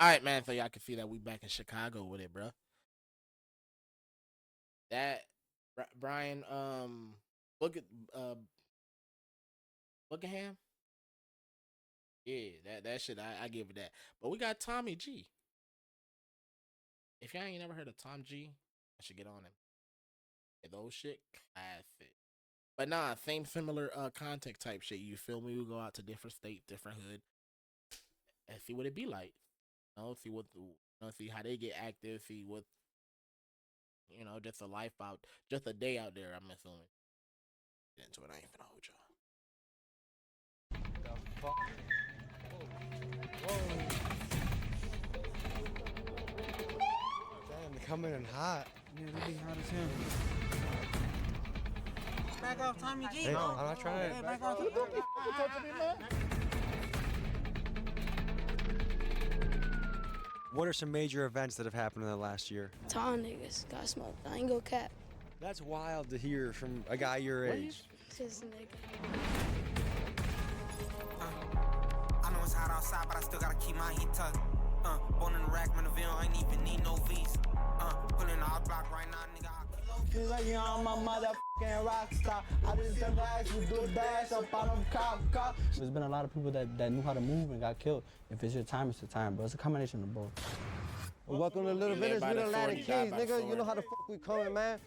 All right, man. So y'all can see that we back in Chicago with it, bro. That Brian look at Buckingham. Yeah, that shit. I give it that. But we got Tommy G. If y'all ain't never heard of Tom G, I should get on him. Yeah, those shit classic. But nah, same similar contact type shit. You feel me? We go out to different state, different hood, and see what it be like. See what see how they get active. See what just a life out, just a day out there. I'm assuming. Get into it. I ain't finna hold y'all. Damn, they coming in hot. Yeah, they be hot as hell. Back off Tommy G. Hey, I'm not trying to. Back off. What are some major events that have happened in the last year? Tall niggas got smoked. I ain't go cap. That's wild to hear from a guy your age. Just a nigga. I know it's hot outside, but I still gotta keep my heat tucked. Born in the rack, man, the Ville, I ain't even need no V's. Pulling the hot block right now, nigga. Feels like you're on my motherfucking rock star. I just never actually do a dash up on them cop. There's been a lot of people that knew how to move and got killed. If it's your time, it's your time, bro. It's a combination of both. Welcome to Little Village, we the Latin Kings, nigga. You know how the fuck we coming, man.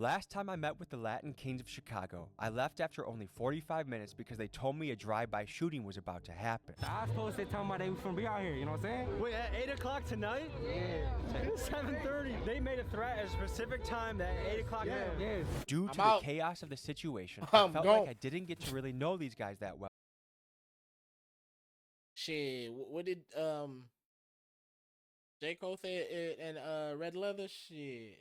Last time I met with the Latin Kings of Chicago, I left after only 45 minutes because they told me a drive-by shooting was about to happen. I was supposed to tell me they was gonna be out here, you know what I'm saying? Wait, at 8 o'clock tonight? Yeah. It's 7:30. They made a threat at a specific time that 8 o'clock. Yeah. Due to out. the chaos of the situation, I felt like I didn't get to really know these guys that well. Shit, what did J. Cole say in Red Leather? Shit.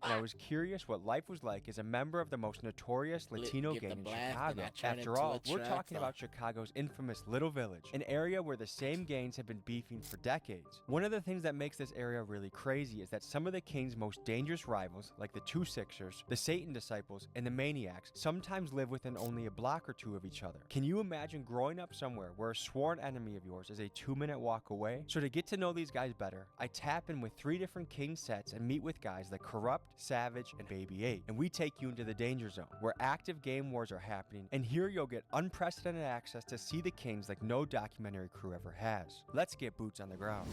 And I was curious what life was like as a member of the most notorious Latino Get the gang in blast Chicago. and I turn After into all, a we're track talking star. about Chicago's infamous Little Village, an area where the same gangs have been beefing for decades. One of the things that makes this area really crazy is that some of the King's most dangerous rivals, like the Two Sixers, the Satan Disciples, and the Maniacs, sometimes live within only a block or two of each other. Can you imagine growing up somewhere where a sworn enemy of yours is a 2-minute walk away? So to get to know these guys better, I tap in with 3 different King sets and meet with guys like Corrupt, Savage, and Baby 8, and we take you into the danger zone, where active game wars are happening, and here you'll get unprecedented access to see the Kings like no documentary crew ever has. Let's get boots on the ground.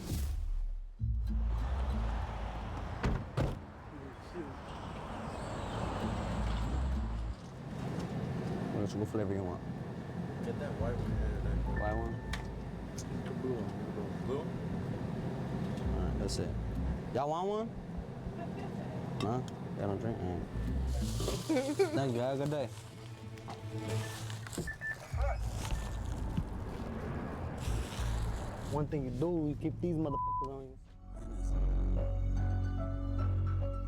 What flavor you want? Get that white one. White one? The blue one. Blue? Alright, that's it. Y'all want one? Huh? Y'all don't drink? Thank you. Have a good day. One thing you do, you keep these motherfuckers on you.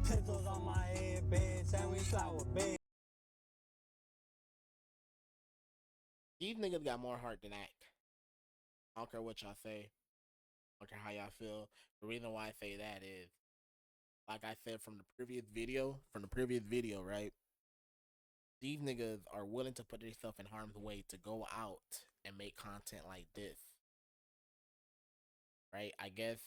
Pistols on my head, bitch, and we sour, bitch. These niggas got more heart than act. I don't care what y'all say. I don't care how y'all feel. The reason why I say that is, like I said from the previous video, right? These niggas are willing to put themselves in harm's way to go out and make content like this. Right? I guess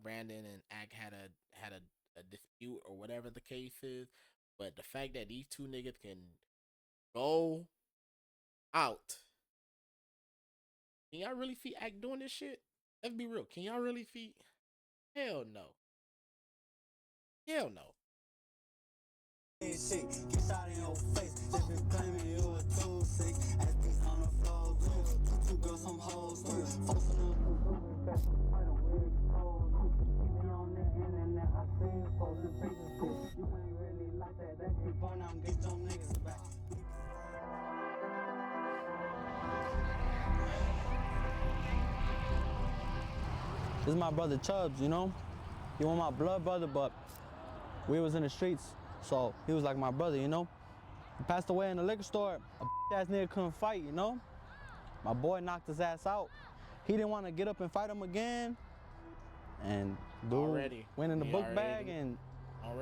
Brandon and Ack had a dispute or whatever the case is, but the fact that these two niggas can go out. Can y'all really see Ack doing this shit? Let's be real. Can y'all really see? Hell no. Hell no. This is my brother Chubbs, you know? He was my blood brother, but we was in the streets, so he was like my brother, you know? He passed away in the liquor store. A ass nigga couldn't fight, you know? My boy knocked his ass out. He didn't want to get up and fight him again. And dude went in the book bag and,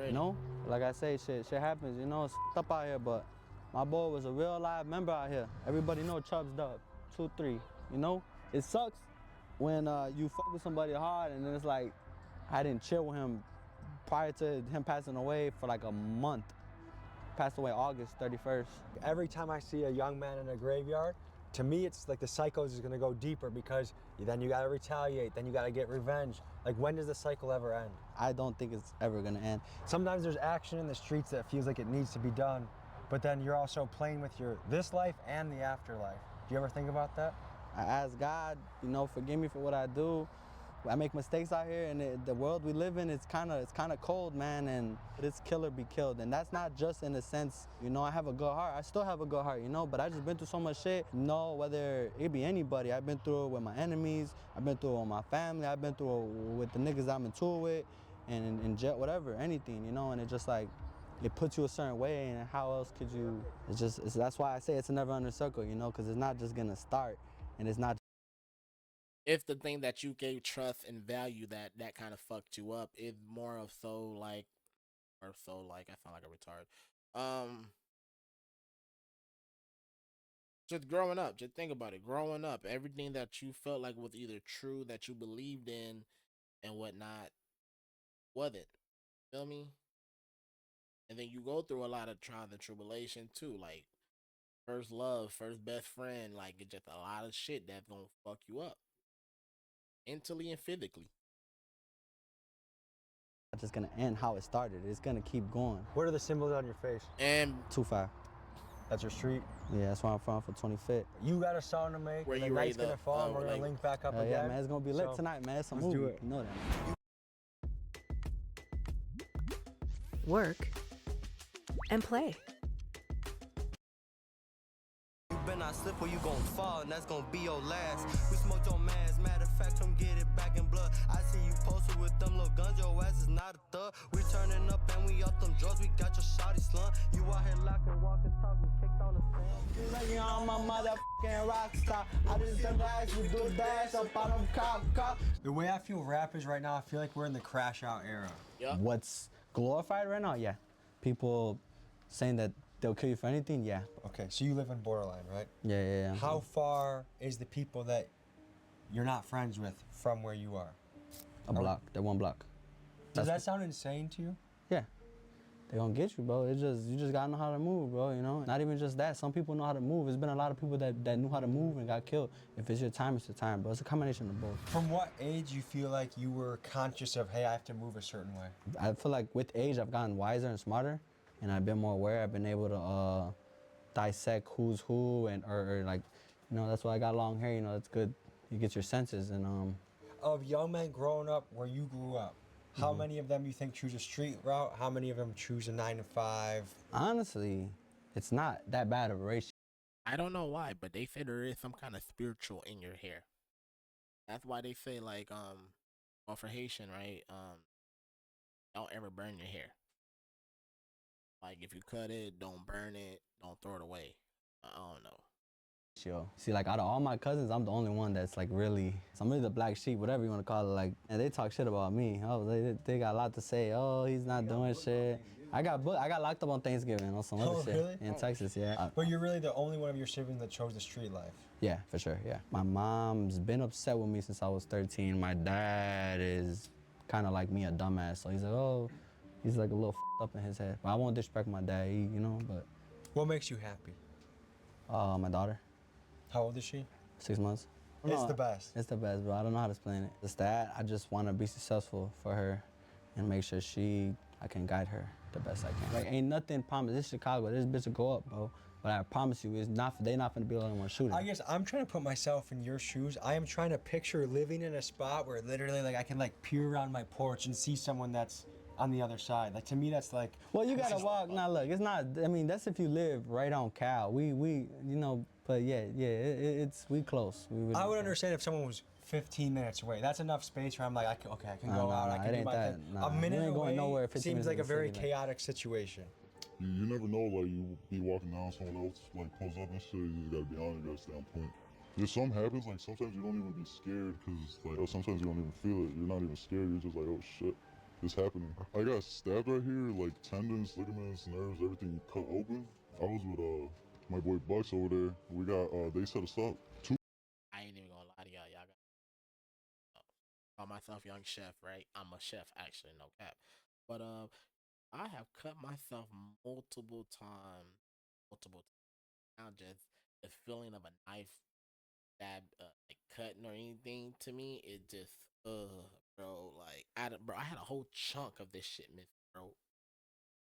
you know? Like I say, shit happens, you know? It's up out here, but My boy was a real live member out here. Everybody know Chubbs Dub, 2-3, you know? It sucks when you fuck with somebody hard and then it's like, I didn't chill with him prior to him passing away for like a month. Passed away August 31st. Every time I see a young man in a graveyard, to me it's like the cycles is gonna go deeper because then you gotta retaliate, then you gotta get revenge. Like when does the cycle ever end? I don't think it's ever gonna end. Sometimes there's action in the streets that feels like it needs to be done, but then you're also playing with this life and the afterlife. Do you ever think about that? I ask God, you know, forgive me for what I do. I make mistakes out here, and the world we live in, it's kind of cold, man, and it's kill or be killed. And that's not just in the sense, you know, I have a good heart. I still have a good heart, you know, but I just been through so much shit. You know, whether it be anybody, I've been through it with my enemies, I've been through it with my family, I've been through it with the niggas I'm in tour with, and in jail, whatever, anything, you know, and it just like, it puts you a certain way, and how else could you, that's why I say it's a never ending circle, you know, because it's not just gonna start, and it's not. If the thing that you gave trust and value that kind of fucked you up is more of I sound like a retard. Just growing up, just think about it. Growing up, everything that you felt like was either true that you believed in and whatnot wasn't. Feel me? And then you go through a lot of trials and tribulation too, like first love, first best friend, like it's just a lot of shit that's gonna fuck you up mentally and physically. Not just gonna end how it started. It's gonna keep going. What are the symbols on your face? And 2-5. That's your street? Yeah, that's where I'm from for 25th. You got a song to make, Where the you night's ready gonna to, fall, and we're gonna like- link back up again. Yeah, man, it's gonna be lit So, tonight, man. It's a let's movie. do it. You know that. Work and play. You better not slip or you gon' fall, and that's gon' be your last. We smoked your mans, matter of fact, come get it back in blood. I see you posted with them little guns, your ass is not a thug. We turning up and we up them drugs, we got your shawty slung. You out here locking, walking, talking, kicked on the sand. You like you on my motherfucking rock star. I just done dash, you do dash up on them cop. The way I feel rap is right now, I feel like we're in the crash out era. Yep. What's glorified right now? Yeah. People saying that they'll kill you for anything? Yeah. Okay, so you live in Borderline, right? Yeah. How far is the people that you're not friends with from where you are? A block. They're 1 block. Does that sound insane to you? Yeah. They gonna get you, bro. You just gotta know how to move, bro, you know? Not even just that. Some people know how to move. There's been a lot of people that knew how to move and got killed. If it's your time, it's your time, bro. It's a combination of both. From what age you feel like you were conscious of, hey, I have to move a certain way? I feel like with age, I've gotten wiser and smarter, and I've been more aware. I've been able to dissect who's who, and or like, you know, that's why I got long hair. You know, it's good. You get your senses, and Of young men growing up where you grew up, how many of them you think choose a street route? How many of them choose a 9-to-5? honestly, it's not that bad of a ratio. I don't know why, but they say there is some kind of spiritual in your hair. That's why they say like well for Haitian, right? Don't ever burn your hair. Like if you cut it, don't burn it, don't throw it away. I don't know. See, like out of all my cousins, I'm the only one that's like really, I'm really the black sheep, whatever you want to call it. Like, and they talk shit about me. Oh, they got a lot to say. Oh, he's not doing shit. I got locked up on Thanksgiving on some other shit really? in Texas. Yeah. But you're really the only one of your siblings that chose the street life. Yeah, for sure. Yeah. My mom's been upset with me since I was 13. My dad is kind of like me, a dumbass. So he's like, oh, he's like a little up in his head. But I won't disrespect my dad, you know. But What makes you happy? my daughter, How old is she? 6 months. It's the best. It's the best, bro. I don't know how to explain it. It's that I just want to be successful for her and make sure I can guide her the best I can. Like, ain't nothing promised. This Chicago, this bitch will go up, bro. But I promise you, they not gonna be the only one shooting. I guess I'm trying to put myself in your shoes. I am trying to picture living in a spot where literally like I can like peer around my porch and see someone that's on the other side. Like to me, that's like. Well, you gotta walk. Now look, it's not. I mean, that's if you live right on Cal. We you know. But yeah, it's we close. I would understand if someone was 15 minutes away. That's enough space where I'm like, I can go out. I can do my thing. A minute ain't going away nowhere, 15 seems minutes like a in the very city, like- chaotic situation. You never know, like, you be walking down, someone else, like, pulls up and shit, you just gotta be on it, you gotta stay on point. If something happens, like, sometimes you don't even be scared, because, like, sometimes you don't even feel it. You're not even scared, you're just like, oh, shit, this happening. I got stabbed right here, like, tendons, ligaments, nerves, everything cut open. I was with my boy Bucks over there. We got they set us up. I ain't even gonna lie to y'all. Y'all got call myself young chef, right? I'm a chef actually, no cap. But I have cut myself multiple times. Multiple times. Now just the feeling of a knife stab, like cutting or anything to me, it just bro, like I had a whole chunk of this shit missing, bro.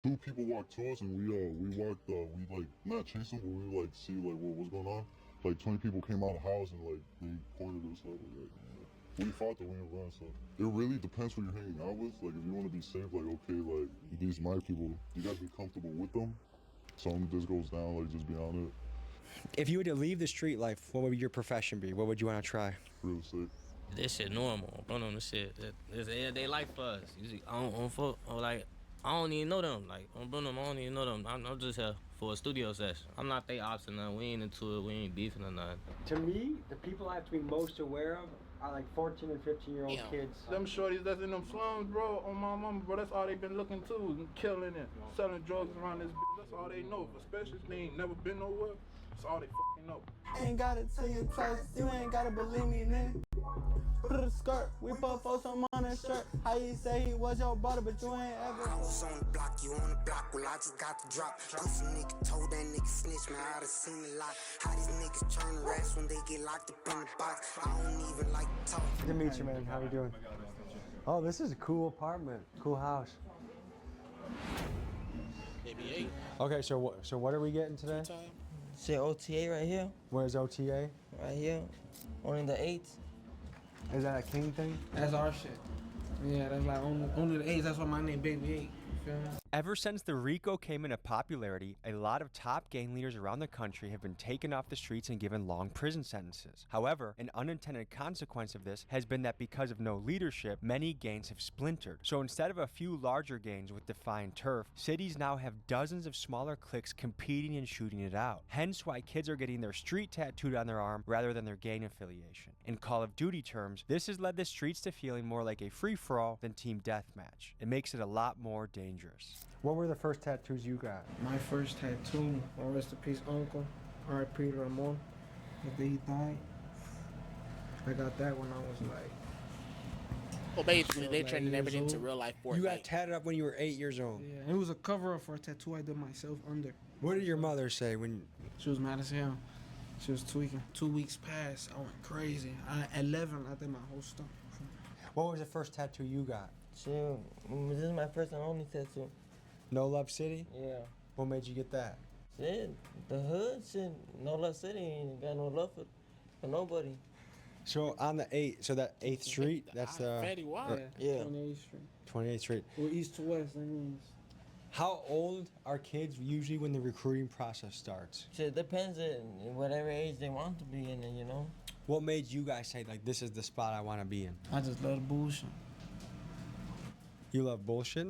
2 people walked to us and we walked we like not chased them, but we like see like what was going on. Like 20 people came out of the house and like they pointed us like that. We fought the way around, so it really depends who you're hanging out with. Like if you want to be safe, like okay, like these my people, you gotta be comfortable with them. Something this goes down, like just be on it. If you were to leave the street life, what would your profession be? What would you want to try? Real estate. This shit normal. Bro, on this shit. It's everyday life for us. Usually, I don't even know them. Like, on Bruno, I don't even know them. I'm just here for a studio session. I'm not they ops or nothing. We ain't into it. We ain't beefing or nothing. To me, the people I have to be most aware of are like 14 and 15-year-old kids. Them shorties that's in them slums, bro, on my mama, bro, that's all they been looking to, killing it, selling drugs around this bitch. That's all they know, especially if they ain't never been nowhere. That's all they fucking know. Ain't gotta tell you twice, you ain't gotta believe me, nigga. Put a skirt, we put folks on a shirt. How you say he was your brother, but you ain't ever. I was on the block, you on the block, well I just got the drop. Pussy nigga told that nigga snitch, man, I done seen a lot. How these niggas turn rats when they get locked up in the box. I don't even like to talk. Good to meet you, man. How you doing? Oh, this is a cool apartment, cool house. Maybe 8. Okay, so what are we getting today? Shit, OTA right here. Where's OTA? Right here. Only the 8th. Is that a king thing? That's our shit. Yeah, that's like only the 8th. That's why my name Baby 8. You feel me? Ever since the RICO came into popularity, a lot of top gang leaders around the country have been taken off the streets and given long prison sentences. However, an unintended consequence of this has been that because of no leadership, many gangs have splintered. So instead of a few larger gangs with defined turf, cities now have dozens of smaller cliques competing and shooting it out. Hence why kids are getting their street tattooed on their arm rather than their gang affiliation. In Call of Duty terms, this has led the streets to feeling more like a free-for-all than team deathmatch. It makes it a lot more dangerous. What were the first tattoos you got? My first tattoo, rest in peace, uncle, R.I.P. Ramon. After he died, I got that when I was like. Well, basically, they turned everything into real life Fortnite. You got tatted up when you were 8 years old. Yeah, it was a cover up for a tattoo I did myself under. What did your mother say when? She was mad as hell. She was tweaking. 2 weeks passed. I went crazy. At 11, I did my whole stuff. What was the first tattoo you got? Shit, this is my first and only tattoo. No Love City? Yeah. What made you get that? Shit, the hood, shit. No Love City, ain't got no love for nobody. So on the 8th, so that 8th Street, that's the... Yeah. 28th Street. 28th Street. Well, east to west, that means. How old are kids usually when the recruiting process starts? Shit, depends on whatever age they want to be in, you know? What made you guys say, like, this is the spot I want to be in? I just love the bullshit. You love bullshit?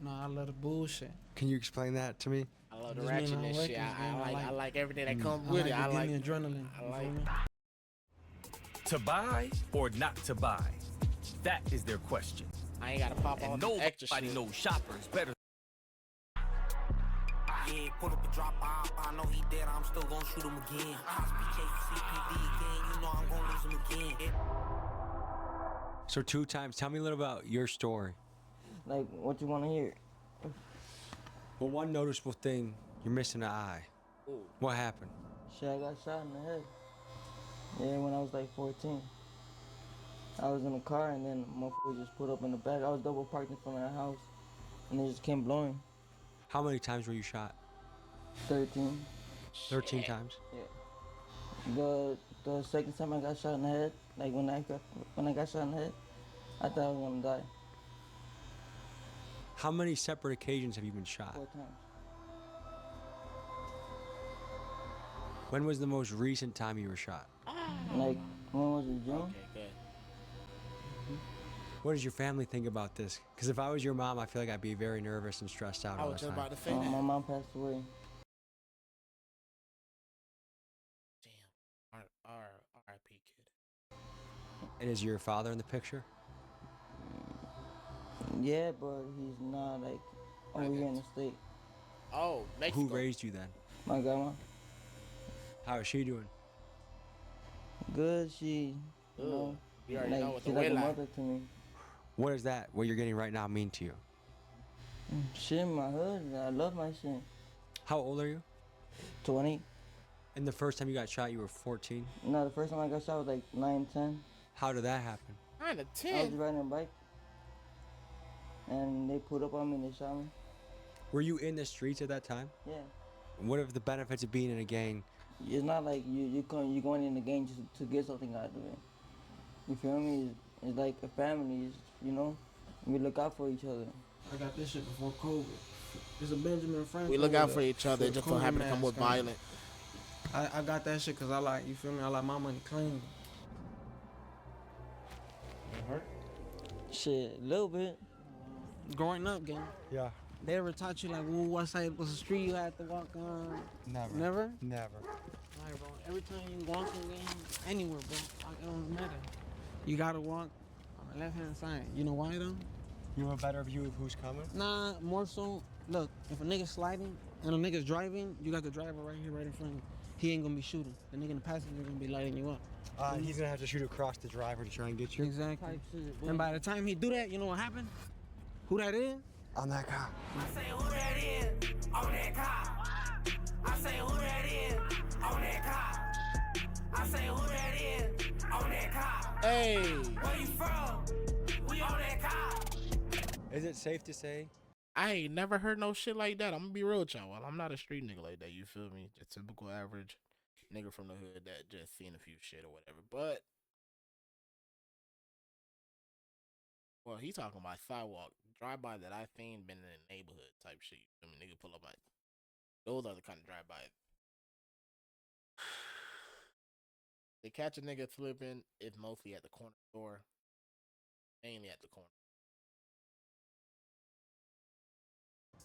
I love the bullshit. Can you explain that to me? I love the ratchetness shit. I like everything that comes with it. I like the adrenaline. I like To buy or not to buy? That is their question. I ain't gotta pop all the extra shit. Nobody knows shoppers better. Yeah, pull up a drop off. I know he dead. I'm still gonna shoot him again. Chase CPD again. You know I'm gonna lose him again. So 2 times. Tell me a little about your story. Like, what you want to hear? Well, one noticeable thing, you're missing an eye. Ooh. What happened? Shit, I got shot in the head. Yeah, when I was like 14. I was in a car and then a motherfucker just put up in the back. I was double parked in front of the house and they just came blowing. How many times were you shot? 13. 13 times? Yeah. The second time I got shot in the head, like when I got shot in the head, I thought I was gonna die. How many separate occasions have you been shot? 4 times. When was the most recent time you were shot? Like, when was it, June? Okay, good. What does your family think about this? Because if I was your mom, I feel like I'd be very nervous and stressed out all the time. I was just about to say that. My mom passed away. Damn. R.I.P. kid. And is your father in the picture? Yeah, but he's not like over here in the state. Oh, Mexico. Who raised you then? My grandma. How is she doing? Good, she, you Ugh, know, you already like, know what the she's like a abuela. mother to me. What is that? What you're getting right now mean to you? Shit, my hood, I love my shit. How old are you? 20. And the first time you got shot, you were 14. No, the first time I got shot was like 9, 10. How did that happen? 9 to I was 10. riding a bike, and they pulled up on me and they shot me. Were you in the streets at that time? Yeah. What are the benefits of being in a gang? It's not like you going in the game just to get something out of it. You feel me? It's like a family, you know? We look out for each other. I got this shit before COVID. It's a Benjamin Franklin. We look out with for a- each other. It with a just don't happen to COVID come with mask on. violent. I got that shit because I like, you feel me? I like my money clean. Shit, a little bit. Growing up, gang. Yeah. They ever taught you like what side was the street you had to walk on? Never. Never? Never. Alright, bro. Every time you walk in game, anywhere, bro, it don't matter. You gotta walk on the left hand side. You know why though? You have a better view of who's coming? Nah, more so. Look, if a nigga's sliding and a nigga's driving, you got the driver right here, right in front of you. He ain't gonna be shooting. The nigga in the passenger gonna be lighting you up. He's gonna have to shoot across the driver to try and get you. Exactly. And by the time he do that, you know what happened? Who that is? On that car. I say who that is on that car. I say who that is on that car. I say who that is on that car. Hey. Where you from? We on that car. Is it safe to say? I ain't never heard no shit like that. I'm gonna be real with y'all. Well, I'm not a street nigga like that. You feel me? Just typical average nigga from the hood that just seen a few shit or whatever. But well, he talking about sidewalk drive by that I seen been in the neighborhood type shit. You feel me? Nigga pull up like those are the kind of drive by. They catch a nigga slipping. It's mostly at the corner store, mainly at the corner.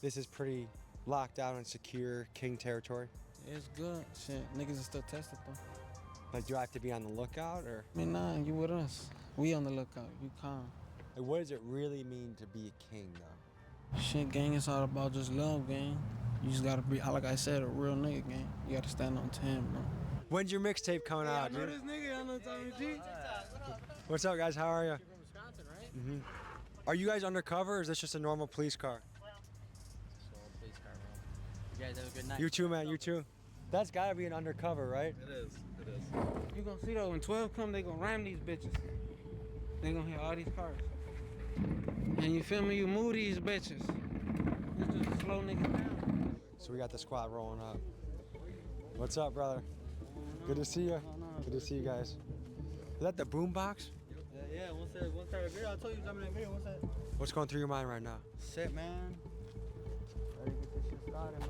This is pretty locked down and secure King territory. It's good. Shit, niggas is still tested though. Like, do I have to be on the lookout or? I mean, nah, you with us. We on the lookout. You calm. Like, what does it really mean to be a king, though? Shit, gang, it's all about just love, gang. You just gotta be, like I said, a real nigga, gang. You gotta stand on 10, bro. When's your mixtape coming out, dude? nigga, I know Tommy G. What's up, guys? How are you? You're from Wisconsin, right? Mm-hmm. Are you guys undercover, or is this just a normal police car? Police car, bro. You guys have a good night. You too, man. You too. That's gotta be an undercover, right? It is. It is. You gonna see though, when 12 come, they gonna ram these bitches. They gonna hit all these cars. And you feel me? You move these bitches. It's just a slow nigga down. So we got the squad rolling up. What's up, brother? Good to see you. Good to see you guys. Is that the boom box? Yeah, what's that video? I told you jumping that video, what's that? What's going through your mind right now? Shit, man. Ready to get this shit started, man.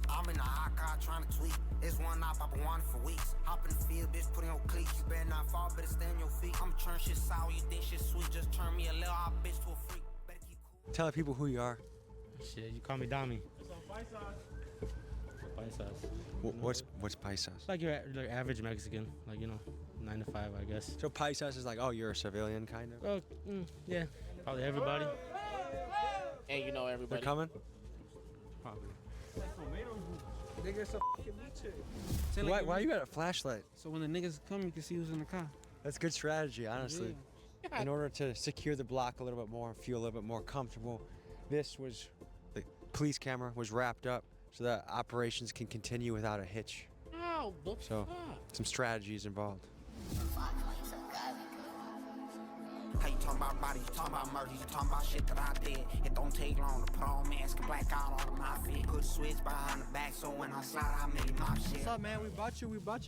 I'm in the high car trying to tweak. It's one op, I've been wanting for weeks. Hop in the field, bitch, put in your cleats. You better not fall, better stay on your feet. I'm turn shit sour, you think shit sweet. Just turn me a little hot bitch to a freak. Better keep cool. Tell the people who you are. Shit, you call me Dami. Paisas. What's paisas? Like your average Mexican, like, you know, 9 to 5, I guess. So paisas is like, oh, you're a civilian, kind of? Oh, yeah, probably everybody. And you know everybody. They're coming? Probably. Nigga, it's a fucking beach. Why you got a flashlight? So when the niggas come, you can see who's in the car. That's good strategy, honestly. In order to secure the block a little bit more and feel a little bit more comfortable, the police camera was wrapped up so that operations can continue without a hitch. Oh, So, some strategies involved. How you talking about bodies, you talking about murder, you talking about shit that I did. It don't take long to put on mask and black out all of my fit. Put switch behind the back so when I slide, I make my shit. What's up, man? We brought you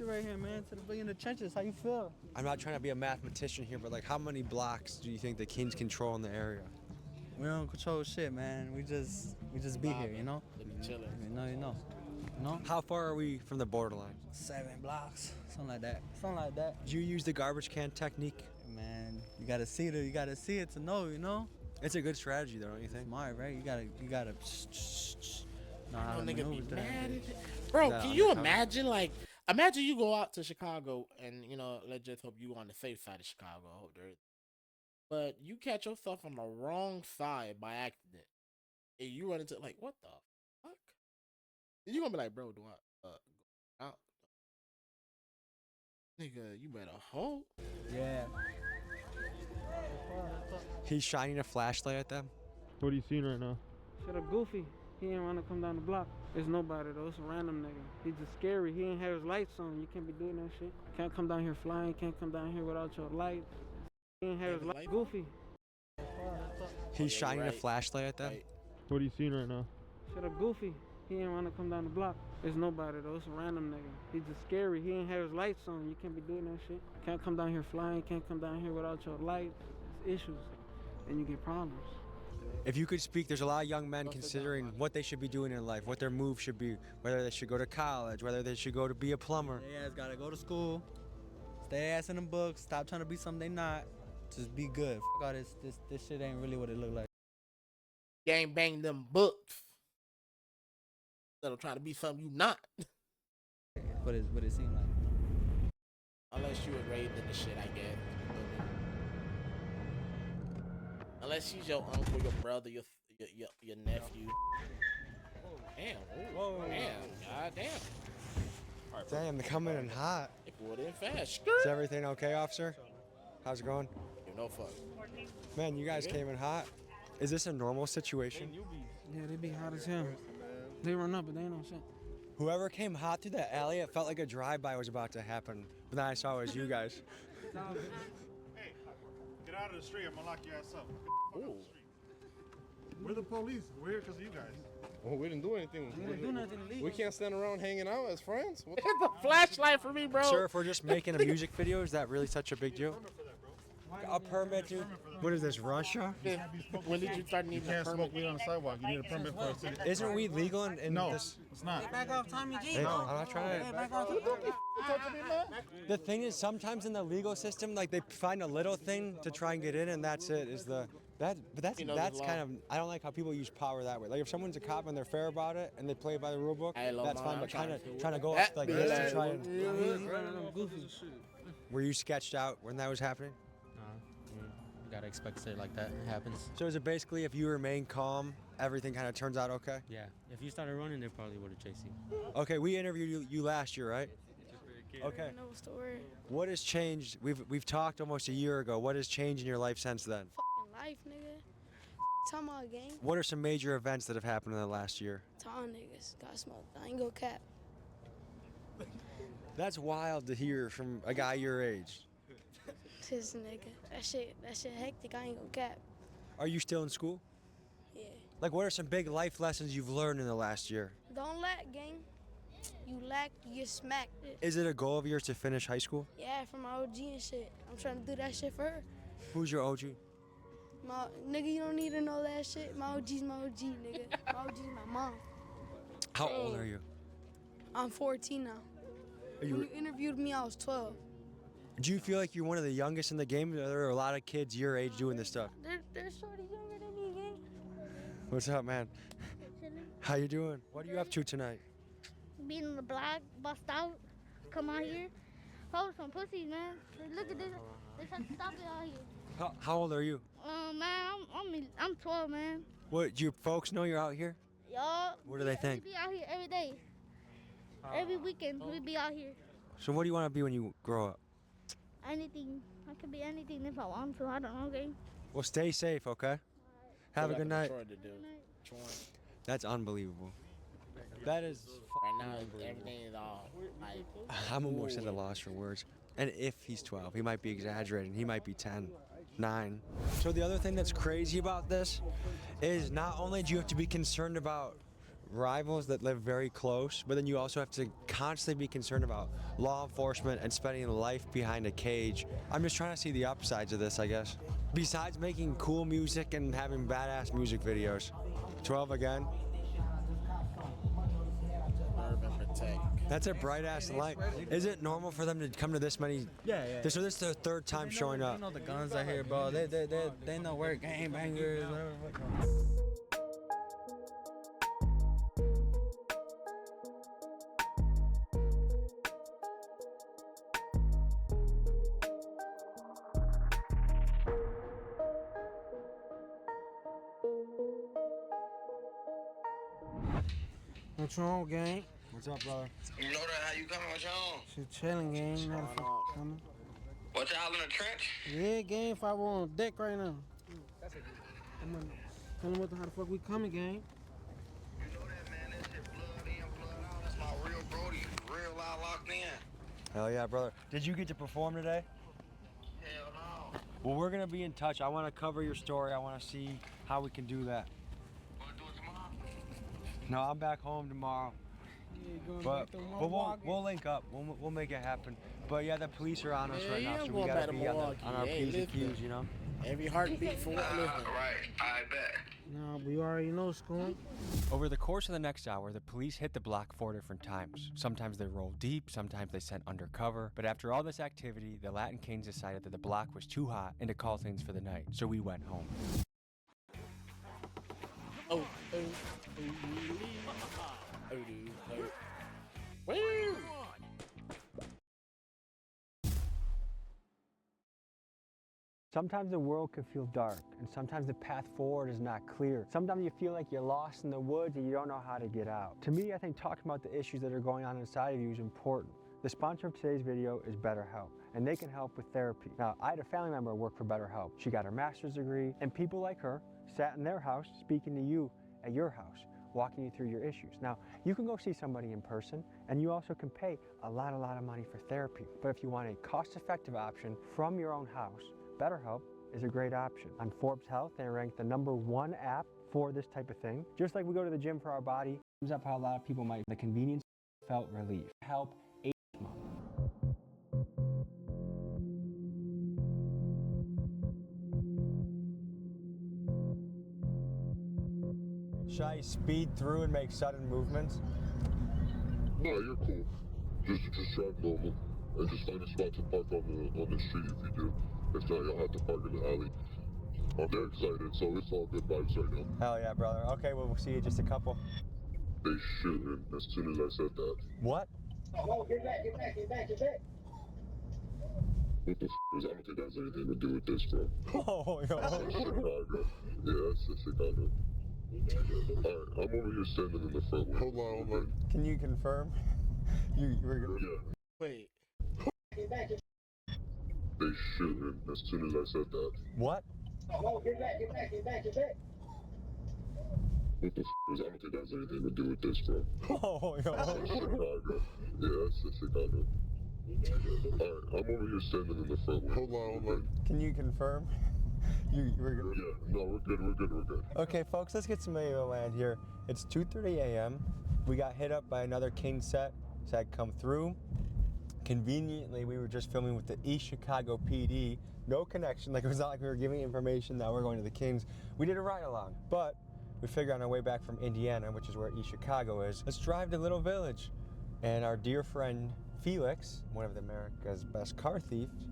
right here, man, to the in the trenches. How you feel? I'm not trying to be a mathematician here, but like, how many blocks do you think the Kings control in the area? We don't control shit, man. We just be here, you know? Chilling. You know. No? How far are we from the borderline? 7 blocks, something like that. Something like that. Do you use the garbage can technique? Man, you gotta see it to know, you know? It's a good strategy, though, don't you think? Smart, right? You gotta know how to Niggas be maneuver mad that. at it. Bro, can you imagine, like, imagine you go out to Chicago and, you know, let's just hope you on the safe side of Chicago. I hope there is. But you catch yourself on the wrong side by accident. And you run into, like, what the fuck? You gonna be like, bro, do I go out? Nigga, you better hope. Yeah. He's shining a flashlight at them. What are you seeing right now? Shut up, Goofy. He ain't wanna come down the block. There's nobody though. It's a random nigga. He's just scary. He ain't have his lights on. You can't be doing that shit. Can't come down here flying. Can't come down here without your lights. He ain't have his lights. Goofy. He's shining a flashlight at them. What are you seeing right now? Shut up, Goofy. He ain't wanna come down the block. There's nobody though. It's a random nigga. He's just scary. He ain't have his lights on. You can't be doing that shit. Can't come down here flying. Can't come down here without your lights. It's issues. And you get problems. If you could speak, there's a lot of young men considering what they should be doing in life, what their move should be, whether they should go to college, whether they should go to be a plumber. They ass gotta go to school, stay ass in the books, stop trying to be something they not, just be good. Fuck all this shit ain't really what it look like. Gang bang them books. That'll try to be something you not. What it seem like. Unless you were raised in the shit, I guess. Unless he's your uncle, your brother, your nephew. Damn. Whoa. Damn. God damn. Damn, they're coming in hot. They pulled in fast. Is everything okay, officer? How's it going? No fuck. Man, you guys came in hot. Is this a normal situation? Yeah, they be hot as hell. They run up, but they ain't no shit. Whoever came hot through that alley, it felt like a drive-by was about to happen. But then I saw it was you guys. Hey, get out of the street. I'm gonna lock your ass up. Ooh. We're the police. We're here because of you guys. Well, we didn't do anything. We didn't do nothing illegal. We can't stand around hanging out as friends. What It's a flashlight for me, bro. Sir, if we're just making a music video, is that really such a big deal? A permit to... What is this, Russia? When did you start needing a can't permit? smoke weed on the sidewalk. You need a permit for a city. Isn't weed legal in No, this? it's not. Back off Tommy G. Hey, I'm not trying to... Hey, back off. The thing is, sometimes in the legal system, like they find a little thing to try and get in, and that's it. But that's kind of, I don't like how people use power that way. Like if someone's a cop and they're fair about it and they play by the rule book, that's fine. But trying to go up like this to try and. Were you sketched out when that was happening? You gotta expect shit like that happens. So is it basically if you remain calm, everything kind of turns out okay? Yeah. If you started running, they probably would have chased you. Okay, we interviewed you last year, right? Okay. I know what's the word. What has changed? We've talked almost a year ago. What has changed in your life since then? Fucking life, nigga. Time out, gang. What are some major events that have happened in the last year? Tall niggas got smoked. I ain't go cap. That's wild to hear from a guy your age. This nigga. That shit hectic. I ain't go cap. Are you still in school? Yeah. Like, what are some big life lessons you've learned in the last year? Don't lack, gang. You lack, you get smacked. Is it a goal of yours to finish high school? Yeah, for my OG and shit. I'm trying to do that shit for her. Who's your OG? My nigga, you don't need to know that shit. My OG's my OG, nigga. My OG's my mom. How old are you? I'm 14 now. When you interviewed me, I was 12. Do you feel like you're one of the youngest in the game? Or there are a lot of kids your age doing this stuff? They're shorty younger than me, gang. What's up, man? How you doing? What are you up to tonight? Being in the block, bust out, come out here, hold some pussies, man. Look at this. They trying to stop it out here. How old are you? Man, I'm 12, man. What, do your folks know you're out here? Y'all. What do they think? We be out here every day. Every weekend, we be out here. So what do you want to be when you grow up? Anything. I could be anything if I want to. I don't know, gang. Well, stay safe, okay? Have a good night. Troy. That's unbelievable. That is Right now, everything is all like. I'm almost at a loss for words. And if he's 12, he might be exaggerating. He might be 10, 9. So the other thing that's crazy about this is not only do you have to be concerned about rivals that live very close, but then you also have to constantly be concerned about law enforcement and spending life behind a cage. I'm just trying to see the upsides of this, I guess. Besides making cool music and having badass music videos. 12 again. Urban Protect. That's a bright ass light. Is it normal for them to come to this many? Yeah. So this is their third time showing up. They know the guns out here, bro. They know we're gangbangers, whatever. What's wrong, gang? What's up, brother? You know that how you coming with your own? Shit chilling, gang. You know the fuck coming. What y'all in the trench? Yeah, gang. If I were on deck right now. I'm gonna tell them what the how the fuck we coming, gang. You know that, man. That shit blood in, blood out. That's my real Brody. Real out locked in. Hell yeah, brother. Did you get to perform today? Hell no. Well, we're gonna be in touch. I want to cover your story. I want to see how we can do that. Wanna do it tomorrow? No, I'm back home tomorrow. Yeah, going But back to we'll link up. We'll make it happen. But yeah, the police are on us right now, I'm so we going gotta back to be on Milwaukee. our Hey, P's and listen. Q's, you know. Every heartbeat for what listening. Right, I bet. No, but you already know, school. Over the course of the next hour, the police hit the block 4 different times. Sometimes they rolled deep, sometimes they sent undercover. But after all this activity, the Latin Kings decided that the block was too hot and to call things for the night. So we went home. Woo! Sometimes the world can feel dark, and sometimes the path forward is not clear. Sometimes you feel like you're lost in the woods and you don't know how to get out. To me, I think talking about the issues that are going on inside of you is important. The sponsor of today's video is BetterHelp, and they can help with therapy. Now, I had a family member work for BetterHelp. She got her master's degree, and people like her sat in their house speaking to you at your house, walking you through your issues. Now, you can go see somebody in person, and you also can pay a lot of money for therapy. But if you want a cost-effective option from your own house, BetterHelp is a great option. On Forbes Health, they ranked the #1 app for this type of thing. Just like we go to the gym for our body, comes up how a lot of people might. The convenience felt relief. Help. Should I speed through and make sudden movements? No, you're cool. Just drive normal and just find a spot to park on the street if you do. If not, you'll have to park in the alley. They're excited, so it's all good vibes right now. Hell yeah, brother. Okay, well, we'll see you in just a couple. They shooting as soon as I said that. What? Oh, get back. What the is? I don't think that has anything to do with this, bro. Oh, yo. That's Chicago. Yeah, that's Chicago. Alright, I'm over here standing in the front window. Hold on. Can you confirm? You were gonna... Yeah. Wait. They shooting as soon as I said that. What? Oh, get back. What the is? I don't think that has anything to do with this, bro. Oh, yo. That's Chicago. Yeah, that's Chicago. Alright, I'm over here standing in the front window. Hold on. Can you confirm? You were gonna... Yeah, no, we're good. Okay, folks, let's get some AO land here. It's 2:30 a.m. We got hit up by another King set. Said come through. Conveniently, we were just filming with the East Chicago PD. No connection. Like, it was not like we were giving information that we're going to the Kings. We did a ride along, but we figured on our way back from Indiana, which is where East Chicago is, let's drive to Little Village. And our dear friend Felix, one of America's best car thieves,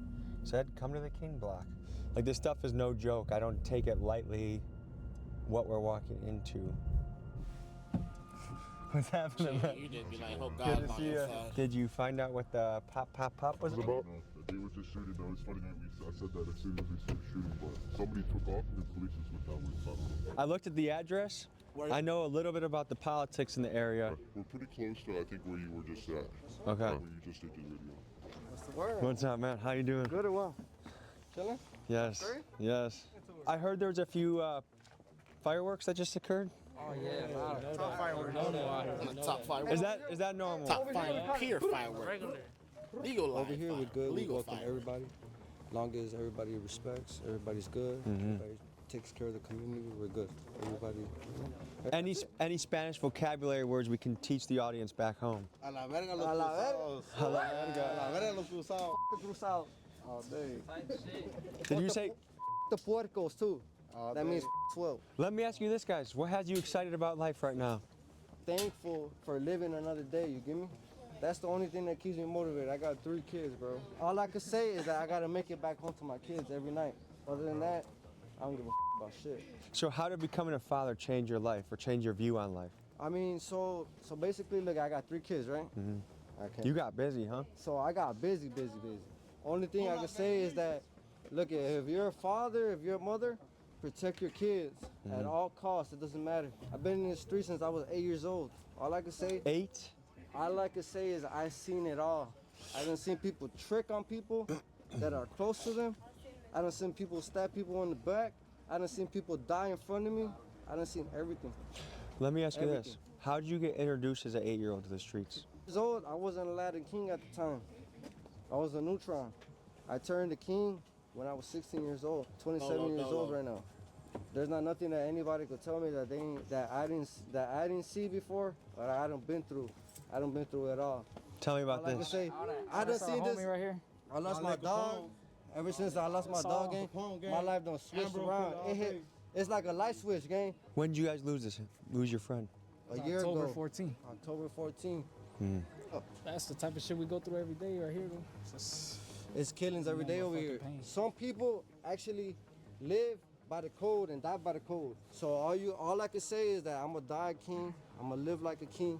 said, come to the King block. Like, this stuff is no joke. I don't take it lightly what we're walking into. What's happening, man? You did be like, hope Good God's to on see your you. side. Did you find out what the pop was about? They were just shooting though. It's funny that I said that as soon as we started shooting, but somebody took off and the police just went that way. So I don't know. I looked at the address. I know a little bit about the politics in the area. We're pretty close to, I think, where you were just at. Okay. Where you just did your video. What's the word? What's up, man? How you doing? Good or what? Chilling? Yes. Sorry? Yes. I heard there was a few fireworks that just occurred. Oh yeah, top fireworks. Top fireworks. Is that normal? Top fireworks. Pure fireworks. Legal Over here, we're good. We Legal welcome fireworks. everybody. Long as everybody respects, everybody's good. Everybody takes care of the community. We're good. Everybody. Any Spanish vocabulary words we can teach the audience back home? A la verga los cruzados. A la verga. A la verga los cruzados. Cruzados. All day. Did you say? The puercos too. That means 12. Let me ask you this, guys. What has you excited about life right now? Thankful for living another day, you get me? That's the only thing that keeps me motivated. I got 3 kids, bro. All I can say is that I gotta make it back home to my kids every night. Other than that, I don't give a about shit. So how did becoming a father change your life or change your view on life? I mean, so basically, look, I got 3 kids, right? Okay. You got busy, huh? So I got busy. Only thing I can say is that, look, if you're a father, if you're a mother, protect your kids at all costs. It doesn't matter. I've been in the street since I was 8 years old. All I can say. 8. All I can say is I seen it all. I done seen people trick on people that are close to them. I done seen people stab people in the back. I done seen people die in front of me. I done seen everything. Let me ask you this. How did you get introduced as an 8-year-old to the streets? Old, I wasn't Aladdin King at the time. I was a neutron. I turned the king when I was 16 years old, 27 years old right now. There's not nothing that anybody could tell me that I didn't see before or I hadn't been through. I done been through it all. Tell me about all this. I done seen this. Right here. I lost my dog. Ever since I lost my dog, gang, my life done switched around. It's like a light switch, gang. When did you guys lose your friend? A year ago. October 14. October 14. That's the type of shit we go through every day right here, though. It's killings every day over here. Some people actually live by the code and die by the code. So all I can say is that I'm gonna die a king. I'm gonna live like a king.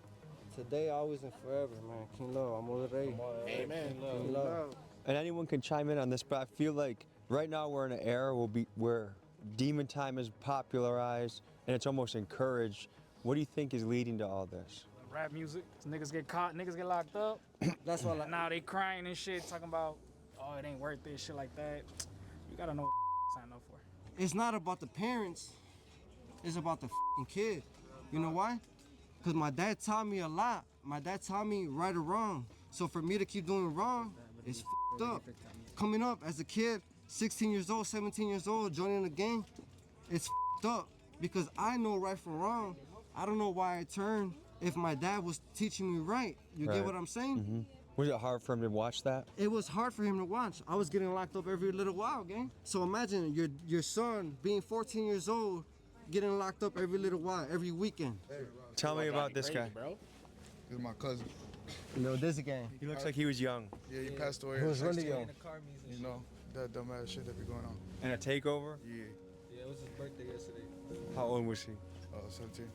Today, always, and forever, man. King love. I'm all ready. Amen. King love. And anyone can chime in on this, but I feel like right now we're in an era where demon time is popularized and it's almost encouraged. What do you think is leading to all this? Rap music. Niggas get caught, niggas get locked up. That's why. Now they crying and shit, talking about, oh, it ain't worth it, shit like that. You gotta know what sign up for. It's not about the parents. It's about the kid. You know why? Because my dad taught me a lot. My dad taught me right or wrong. So for me to keep doing wrong, it's up. Coming up as a kid, 16 years old, 17 years old, joining the gang, it's up. Because I know right from wrong. I don't know why I turned if my dad was teaching me right. You get what I'm saying? Mm-hmm. Was it hard for him to watch that? It was hard for him to watch. I was getting locked up every little while, gang. So imagine your son being 14 years old, getting locked up every little while, every weekend. Tell me about this guy. This is my cousin. You know, this again. He looks like he was young. Yeah, he passed away. He was really young. You know, that dumbass shit that be going on. And a takeover? Yeah. Yeah, it was his birthday yesterday. How old was he? 17.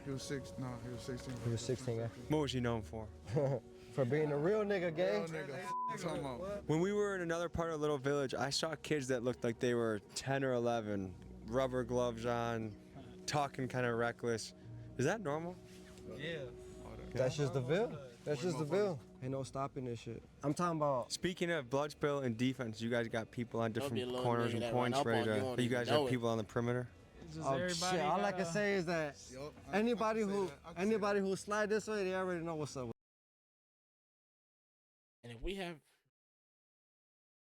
He was 6. No, he was 16. He was 16, yeah. What was he known for? For being a real nigga, gang. Real nigga. Talking about. When we were in another part of Little Village, I saw kids that looked like they were 10 or 11, rubber gloves on, talking kind of reckless. Is that normal? Yeah. That's just the Ville. That's just the Ville. Ain't no stopping this shit. I'm talking about. Speaking of blood spill and defense, you guys got people on Don't be a different little corners nigga and that points run up ready on you, to. won't You even guys know have it. people on the perimeter. Oh shit! All I can say is that anybody who slide this way, they already know what's up And if we have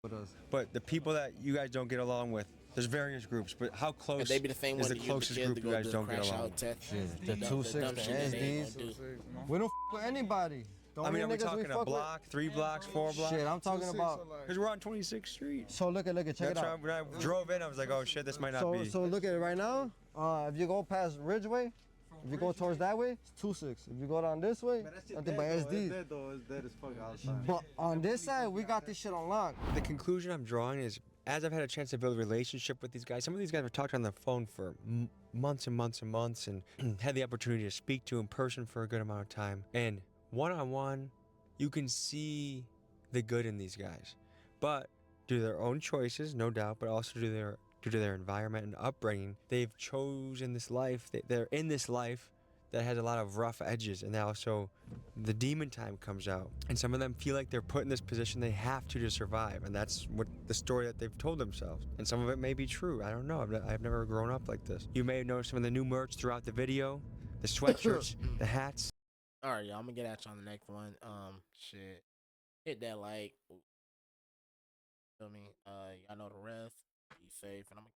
with us. But the people that you guys don't get along with, there's various groups, but how close and they be the same is one the to use the closest kids group to you go guys do don't get crash along out with? test. The 2-6, the SDs. We don't with anybody. I mean, are we talking a block, 3 blocks, 4 blocks? Shit, I'm talking about. Because we're on 26th Street. So look at, check it out. When I drove in, I was like, oh shit, this might not be. So look at it right now. If you go past Ridgeway, if you go towards that way, it's 2-6. If you go down this way, nothing but SD. It's dead as fuck outside. But on this side, we got this shit on lock. The conclusion I'm drawing is, as I've had a chance to build a relationship with these guys, some of these guys have talked on the phone for months and months and months, and had the opportunity to speak to in person for a good amount of time. And one-on-one, you can see the good in these guys. But due to their own choices, no doubt, but also due to their environment and upbringing, they've chosen this life. They're in this life that has a lot of rough edges, and also the demon time comes out. And some of them feel like they're put in this position they have to survive, and that's what the story that they've told themselves. And some of it may be true. I don't know. I've never grown up like this. You may have noticed some of the new merch throughout the video, the sweatshirts, the hats. All right, y'all. I'm gonna get at you on the next one. Shit, hit that like. Feel me? Y'all know the rest. Be safe, and I'm gonna